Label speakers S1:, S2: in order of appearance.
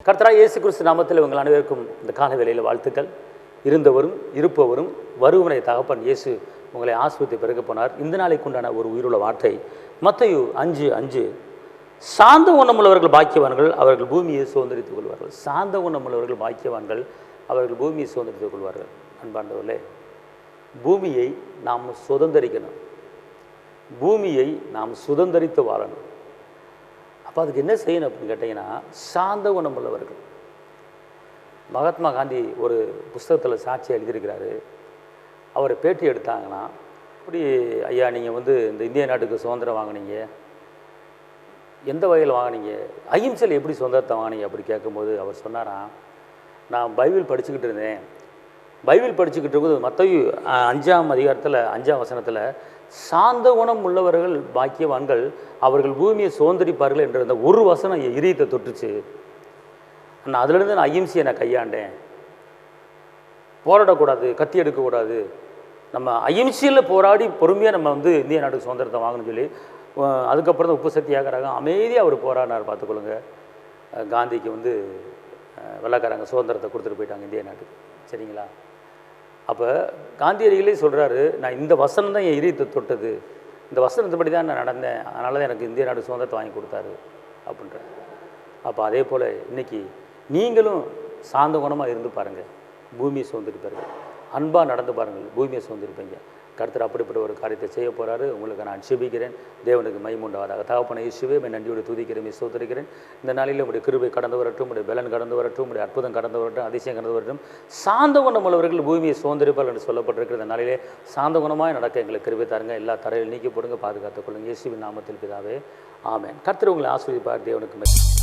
S1: கர்த்தராகிய இயேசு கிறிஸ்து நாமத்தில் உங்கள் அனைவருக்கும் இந்த கால வேளையில் வாழ்த்துக்கள். இருந்தவரும் இருப்பவரும் வருவனை தகப்பன் இயேசு உங்களை ஆஸ்பத்திரி பிறகு போனார். இந்த நாளைக்கு உண்டான ஒரு உயிருள்ள வார்த்தை மத்தேயு 5:5. சாந்த குணமுள்ளவர்கள் பாக்கியவான்கள், அவர்கள் பூமியை சுதந்திரித்துக் கொள்வார்கள். சாந்த குணமுள்ளவர்கள் பாக்கியவான்கள், அவர்கள் பூமியை சுதந்திரித்துக் கொள்வார்கள். அன்பார்ந்தவர்களே, பூமியை நாம் சுதந்திரிக்கணும். பூமியை நாம் சுதந்திரித்து வாழணும். அப்போ அதுக்கு என்ன செய்யணும் அப்படின்னு கேட்டிங்கன்னா, சாந்த குணமுள்ளவர்கள். மகாத்மா காந்தி ஒரு புஸ்தகத்தில் சாட்சி எழுதியிருக்கிறாரு. அவரை பேட்டி எடுத்தாங்கன்னா, இப்படி ஐயா நீங்கள் இந்த இந்திய நாட்டுக்கு சுதந்திரம் வாங்கினீங்க, எந்த வகையில் வாங்கினீங்க, அஹிம்சையில் எப்படி சுதந்திரத்தை வாங்கினீங்க அப்படி கேட்கும்போது அவர் சொன்னாராம், நான் பைபிள் படிச்சுக்கிட்டு இருந்தேன். பைபிள் படிச்சுக்கிட்டு இருக்கும்போது மத்தேயு 5ஆம் அதிகாரத்தில் 5ஆம் வசனத்தில் சாந்த குணம் உள்ளவர்கள் பாக்கியவான்கள், அவர்கள் பூமியை சுதந்திரிப்பார்கள் என்ற அந்த ஒரு வசனம் என் இதயத்தை தொட்டுச்சு. நான் அதிலிருந்து நான் அஹிம்சையை நான் கையாண்டேன். போராடக்கூடாது, கத்தி எடுக்கக்கூடாது, நம்ம அஹிம்சையில் போராடி பொறுமையாக நம்ம இந்திய நாட்டுக்கு சுதந்திரத்தை வாங்கணும்னு சொல்லி அதுக்கப்புறம் தான் உப்பு சக்தியாகிறாங்க அமைதியாக அவர் போராடினார். பார்த்துக்கொள்ளுங்க, காந்திக்கு வெள்ளைக்காரங்க சுதந்திரத்தை கொடுத்துட்டு போயிட்டாங்க இந்திய நாட்டுக்கு. சரிங்களா? அப்போ காந்தியடிகளே சொல்கிறாரு, நான் இந்த வசனம் தான் என் இதயத்தை தொட்டது, இந்த வசனத்தைப்படி தான் நான் நடந்தேன், அதனால தான் எனக்கு இந்திய நாடு சுதந்திரத்தை வாங்கி கொடுத்தாரு அப்படின்ற. அப்போ அதே போல் இன்றைக்கி நீங்களும் சாந்த குணமாக இருந்து பாருங்கள், பூமியை சுதந்திரிப்பார்கள். அன்பாக நடந்து பாருங்கள், பூமியை சுதந்திரிப்பீங்க. கர்த்தர் அப்படிப்பட்ட ஒரு காரியத்தை செய்ய போகிறாரு. உங்களுக்கு நான் செபிக்கிறேன். தேவனுக்கு மகிமையுண்டாவதாக. தகப்பனே இயேசுவே, நன்றியோடு துதிக்கிறேன், ஸ்தோத்திரிக்கிறேன். இந்த நாளில் உடைய கிருபை கடந்து வரட்டும், உடைய பலன் கடந்து வரட்டும், உடைய அற்புதம் கடந்து வரட்டும், அதிசயம் கடந்து வரட்டும். சாந்த குணமுள்ளவர்கள் பூமியை சுதந்திரிப்பார்கள் என்று சொல்லப்பட்டிருக்கிற இந்த நாளிலே சாந்த குணமாக நடக்க எங்களுக்கு கிருபை தாருங்க. எல்லா தரையில் நீக்கி போடுங்க, பாதுகாத்துக் கொள்ளுங்க. இயேசுவின் நாமத்தில் பிதாவே, ஆமென். கர்த்தர் உங்களை ஆசீர்வதிப்பார். தேவனுக்கு